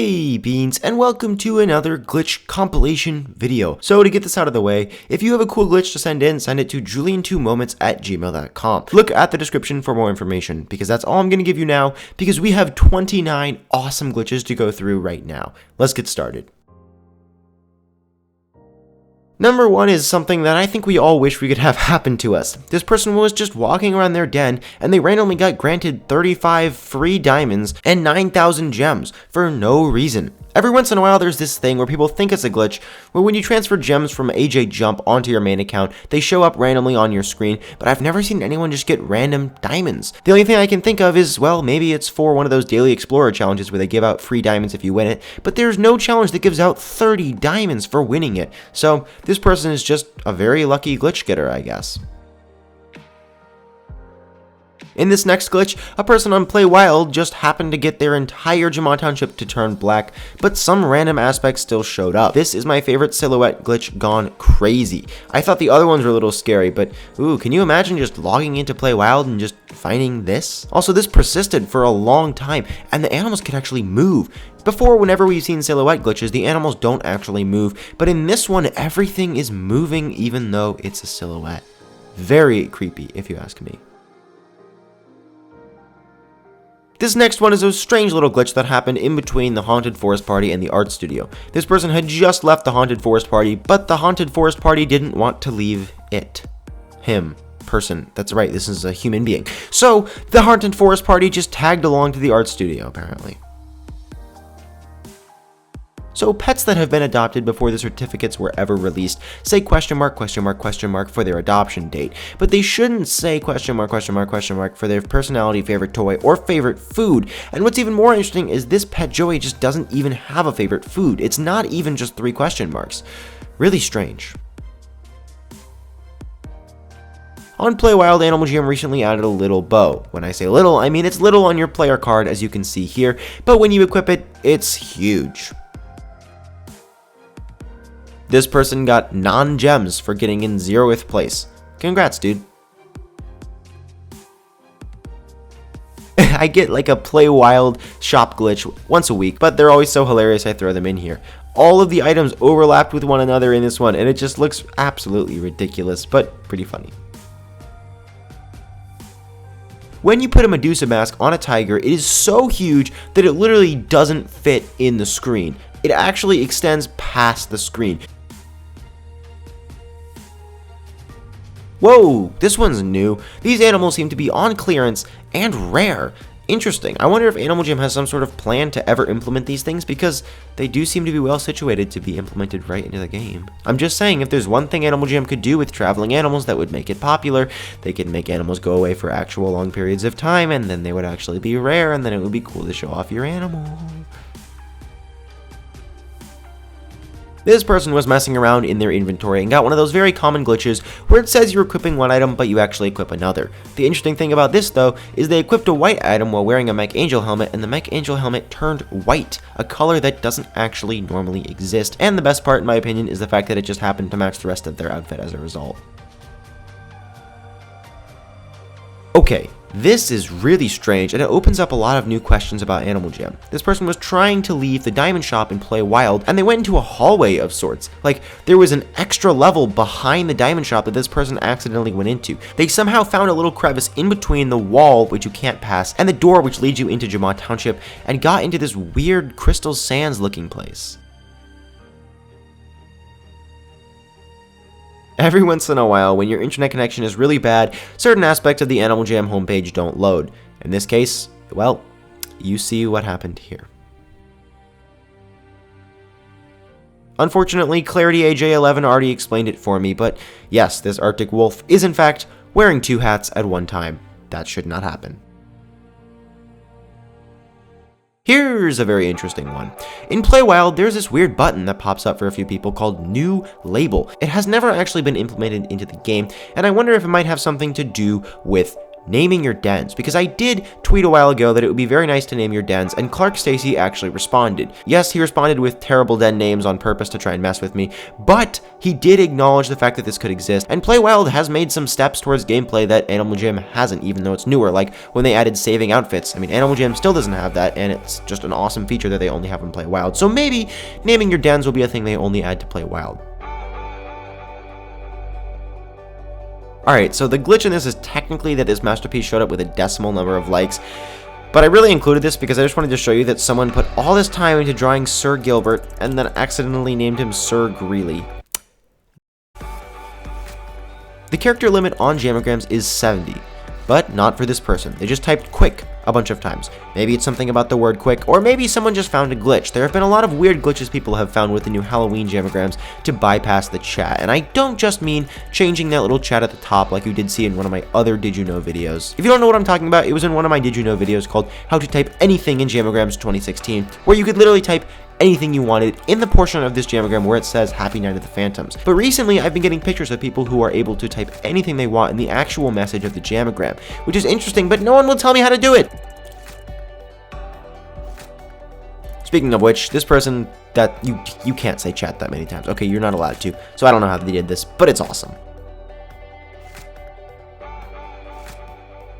Hey Beans, and welcome to another glitch compilation video. So to get this out of the way, if you have a cool glitch to send in, send it to julian2moments@gmail.com. Look at the description for more information, because that's all I'm going to give you now, because we have 29 awesome glitches to go through right now. Let's get started. Number 1 is something that I think we all wish we could have happen to us. This person was just walking around their den, and they randomly got granted 35 free diamonds and 9,000 gems for no reason. Every once in a while there's this thing where people think it's a glitch, where when you transfer gems from AJ Jump onto your main account, they show up randomly on your screen, but I've never seen anyone just get random diamonds. The only thing I can think of is, well, maybe it's for one of those Daily Explorer challenges where they give out free diamonds if you win it, but there's no challenge that gives out 30 diamonds for winning it. So this person is just a very lucky glitch getter, I guess. In this next glitch, a person on Play Wild just happened to get their entire Jamont Township to turn black, but some random aspects still showed up. This is my favorite silhouette glitch gone crazy. I thought the other ones were a little scary, but ooh, can you imagine just logging into Play Wild and just finding this? Also, this persisted for a long time, and the animals could actually move. Before, whenever we've seen silhouette glitches, the animals don't actually move, but in this one, everything is moving even though it's a silhouette. Very creepy, if you ask me. This next one is a strange little glitch that happened in between the Haunted Forest Party and the art studio. This person had just left the Haunted Forest Party, but the Haunted Forest Party didn't want to leave it. Him. Person. That's right, this is a human being. So, the Haunted Forest Party just tagged along to the art studio, apparently. So pets that have been adopted before the certificates were ever released say question mark for their adoption date, but they shouldn't say question mark for their personality, favorite toy, or favorite food. And what's even more interesting is this pet Joey just doesn't even have a favorite food. It's not even just 3 question marks. Really strange. On Play Wild, Animal Jam recently added a little bow. When I say little, I mean it's little on your player card, as you can see here, but when you equip it, it's huge. This person got non-gems for getting in 0th place. Congrats, dude. I get like a Play Wild shop glitch once a week, but they're always so hilarious I throw them in here. All of the items overlapped with one another in this one, and it just looks absolutely ridiculous, but pretty funny. When you put a Medusa mask on a tiger, it is so huge that it literally doesn't fit in the screen. It actually extends past the screen. Whoa, this one's new. These animals seem to be on clearance and rare. Interesting. I wonder if Animal Jam has some sort of plan to ever implement these things, because they do seem to be well situated to be implemented right into the game. I'm just saying, if there's one thing Animal Jam could do with traveling animals that would make it popular, they could make animals go away for actual long periods of time, and then they would actually be rare, and then it would be cool to show off your animal. This person was messing around in their inventory and got one of those very common glitches where it says you're equipping one item but you actually equip another. The interesting thing about this though is they equipped a white item while wearing a Mech Angel helmet, and the Mech Angel helmet turned white, a color that doesn't actually normally exist, and the best part in my opinion is the fact that it just happened to match the rest of their outfit as a result. Okay, this is really strange, and it opens up a lot of new questions about Animal Jam. This person was trying to leave the diamond shop and Play Wild, and they went into a hallway of sorts. Like, there was an extra level behind the diamond shop that this person accidentally went into. They somehow found a little crevice in between the wall, which you can't pass, and the door which leads you into Jamont Township, and got into this weird Crystal Sands looking place. Every once in a while, when your internet connection is really bad, certain aspects of the Animal Jam homepage don't load. In this case, well, you see what happened here. Unfortunately, Clarity AJ11 already explained it for me, but yes, this Arctic wolf is in fact wearing 2 hats at one time. That should not happen. Here's a very interesting one. In Play Wild, there's this weird button that pops up for a few people called New Label. It has never actually been implemented into the game, and I wonder if it might have something to do with naming your dens, because I did tweet a while ago that it would be very nice to name your dens, and Clark Stacy actually responded. Yes, he responded with terrible den names on purpose to try and mess with me, but he did acknowledge the fact that this could exist, and Play Wild has made some steps towards gameplay that Animal Jam hasn't, even though it's newer, like when they added saving outfits. I mean, Animal Jam still doesn't have that, and it's just an awesome feature that they only have in Play Wild, so maybe naming your dens will be a thing they only add to Play Wild. Alright, so the glitch in this is technically that this masterpiece showed up with a decimal number of likes, but I really included this because I just wanted to show you that someone put all this time into drawing Sir Gilbert and then accidentally named him Sir Greeley. The character limit on Jamagrams is 70, but not for this person. They just typed quick a bunch of times. Maybe it's something about the word quick, or maybe someone just found a glitch. There have been a lot of weird glitches people have found with the new Halloween Jamagrams to bypass the chat, and I don't just mean changing that little chat at the top like you did see in one of my other Did You Know videos. If you don't know what I'm talking about, it was in one of my Did You Know videos called How to Type Anything in Jamagrams 2016, where you could literally type anything you wanted in the portion of this Jamagram where it says Happy Night of the Phantoms. But recently, I've been getting pictures of people who are able to type anything they want in the actual message of the Jamagram, which is interesting, but no one will tell me how to do it. Speaking of which, this person that you can't say chat that many times. Okay, you're not allowed to, so I don't know how they did this, but it's awesome.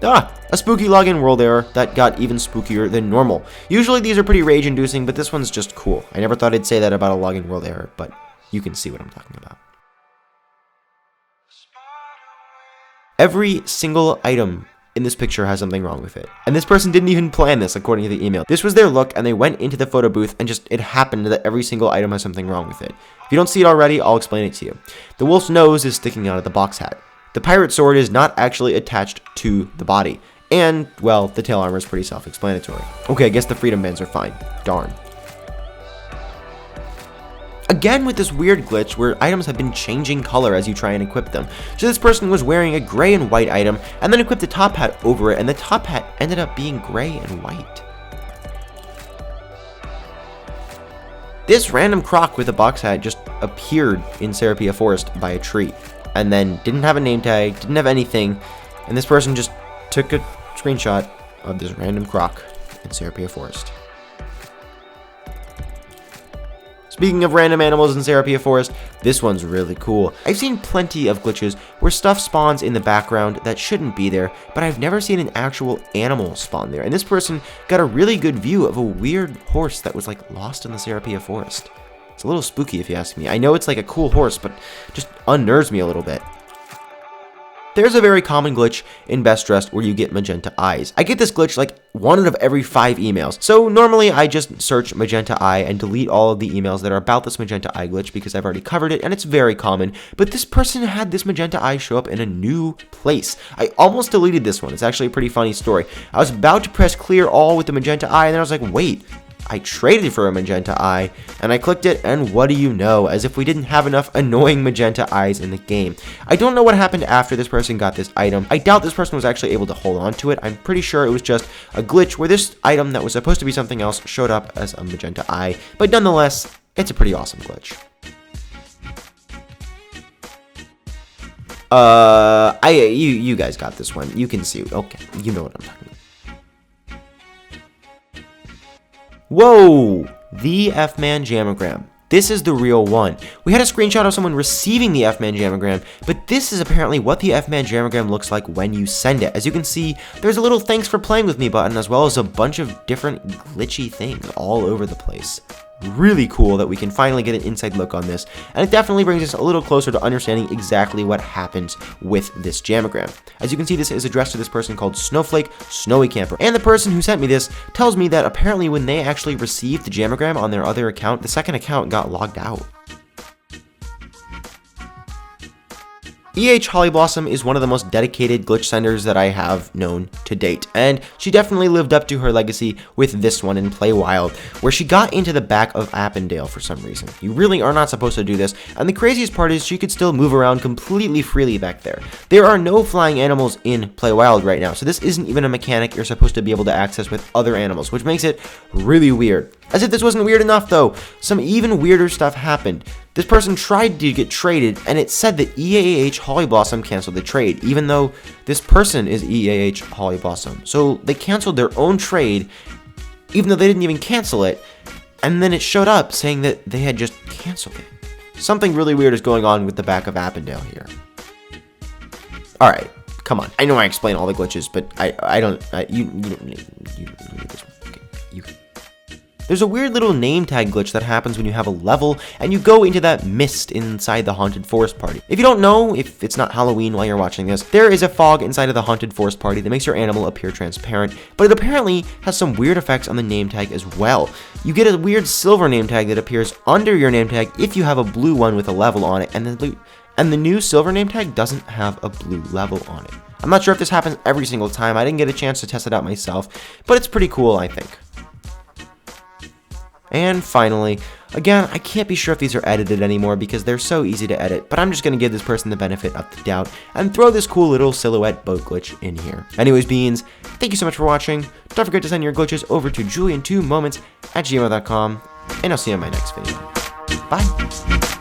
A spooky login world error that got even spookier than normal. Usually these are pretty rage-inducing, but this one's just cool. I never thought I'd say that about a login world error, but you can see what I'm talking about. Every single item in this picture has something wrong with it. And this person didn't even plan this according to the email. This was their look, and they went into the photo booth and it happened that every single item has something wrong with it. If you don't see it already, I'll explain it to you. The wolf's nose is sticking out of the box hat. The pirate sword is not actually attached to the body. And, well, the tail armor is pretty self-explanatory. Okay, I guess the freedom bands are fine. Darn. Again with this weird glitch where items have been changing color as you try and equip them. So this person was wearing a gray and white item and then equipped a top hat over it, and the top hat ended up being gray and white. This random croc with a box hat just appeared in Serapia Forest by a tree and then didn't have a name tag, didn't have anything, and this person just took a screenshot of this random croc in Serapia Forest. Speaking of random animals in Serapia Forest, this one's really cool. I've seen plenty of glitches where stuff spawns in the background that shouldn't be there, but I've never seen an actual animal spawn there. And this person got a really good view of a weird horse that was like lost in the Serapia Forest. It's a little spooky if you ask me. I know it's like a cool horse, but just unnerves me a little bit. There's a very common glitch in Best Dressed where you get magenta eyes. I get this glitch like 1 out of every 5 emails. So normally I just search magenta eye and delete all of the emails that are about this magenta eye glitch because I've already covered it and it's very common. But this person had this magenta eye show up in a new place. I almost deleted this one. It's actually a pretty funny story. I was about to press clear all with the magenta eye and then I was like, wait. I traded for a magenta eye, and I clicked it, and what do you know, as if we didn't have enough annoying magenta eyes in the game. I don't know what happened after this person got this item. I doubt this person was actually able to hold on to it. I'm pretty sure it was just a glitch where this item that was supposed to be something else showed up as a magenta eye, but nonetheless, it's a pretty awesome glitch. You guys got this one. You can see. Okay, you know what I'm talking about. Whoa! The F-Man Jamagram. This is the real one. We had a screenshot of someone receiving the F-Man Jamagram, but this is apparently what the F-Man Jamagram looks like when you send it. As you can see, there's a little thanks for playing with me button, as well as a bunch of different glitchy things all over the place. Really cool that we can finally get an inside look on this, and it definitely brings us a little closer to understanding exactly what happened with this Jamagram. As you can see, this is addressed to this person called Snowflake Snowy Camper, and the person who sent me this tells me that apparently when they actually received the Jamagram on their other account, the second account got logged out. Holly Blossom is one of the most dedicated glitch senders that I have known to date, and she definitely lived up to her legacy with this one in Play Wild, where she got into the back of Appendale for some reason. You really are not supposed to do this, and the craziest part is she could still move around completely freely back there. There are no flying animals in Play Wild right now, so this isn't even a mechanic you're supposed to be able to access with other animals, which makes it really weird. As if this wasn't weird enough though, some even weirder stuff happened. This person tried to get traded, and it said that EAH Holly Blossom canceled the trade, even though this person is EAH Holly Blossom. So they canceled their own trade, even though they didn't even cancel it, and then it showed up saying that they had just canceled it. Something really weird is going on with the back of Appendale here. Alright, come on. I know I explain all the glitches, but I don't, you don't need this one. Okay, you can. There's a weird little name tag glitch that happens when you have a level and you go into that mist inside the Haunted Forest Party. If you don't know, if it's not Halloween while you're watching this, there is a fog inside of the Haunted Forest Party that makes your animal appear transparent, but it apparently has some weird effects on the name tag as well. You get a weird silver name tag that appears under your name tag if you have a blue one with a level on it, and the new silver name tag doesn't have a blue level on it. I'm not sure if this happens every single time. I didn't get a chance to test it out myself, but it's pretty cool, I think. And finally, again, I can't be sure if these are edited anymore because they're so easy to edit, but I'm just going to give this person the benefit of the doubt and throw this cool little silhouette boat glitch in here. Anyways, beans, thank you so much for watching. Don't forget to send your glitches over to julian2moments@gmail.com, and I'll see you in my next video. Bye!